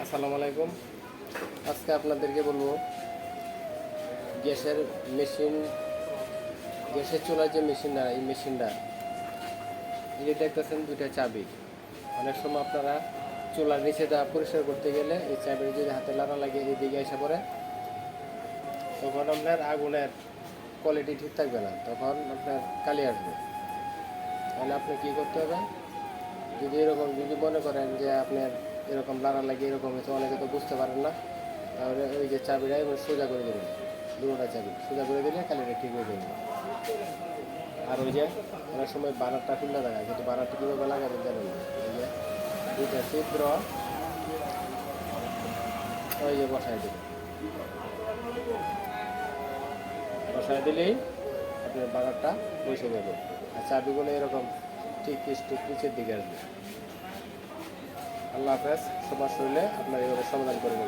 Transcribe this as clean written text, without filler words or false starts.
আসসালামু আলাইকুম। আজকে আপনাদেরকে বলবো গ্যাসের মেশিন, গ্যাসের চুলার যে মেশিনটা, এই মেশিনটা এই যে দেখতেছেন দুইটা চাবি। অনেক সময় আপনারা চুলার নিচেটা পরিষ্কার করতে গেলে এই চাবির যদি হাতে লাড়া লাগে এদিকে এসে পড়ে, তখন আপনার আগুনের কোয়ালিটি ঠিক থাকবে না, তখন আপনার কালি আসবে। তাহলে আপনি কী করতে হবে, যদি মনে করেন যে আপনার এরকম লাড়া লাগে, এরকম হয়তো অনেকে তো বুঝতে পারেন না, তাহলে ওই যে চাবিটা এবার সোজা করে দেবেন, দুটোটা চাবি সোজা করে দিলে কালিটা ঠিক হয়ে যাবে। আর ওই যে অনেক সময় বানারটা খুললে দেখায়, কিন্তু বানারটা কীভাবে লাগাবেন জানেন না। এই যে দুইটা ছিদ্র ওই যে বসায় দেবেন, বসায় দিলেই আপনার বানারটা বসে যাবে। আর চাবিগুলো এরকম ঠিক ঠিক নিচের দিকে আসবে। আল্লাহ হাফেজ। সমস্যা হলে আপনার এভাবে সমাধান করে নেবেন।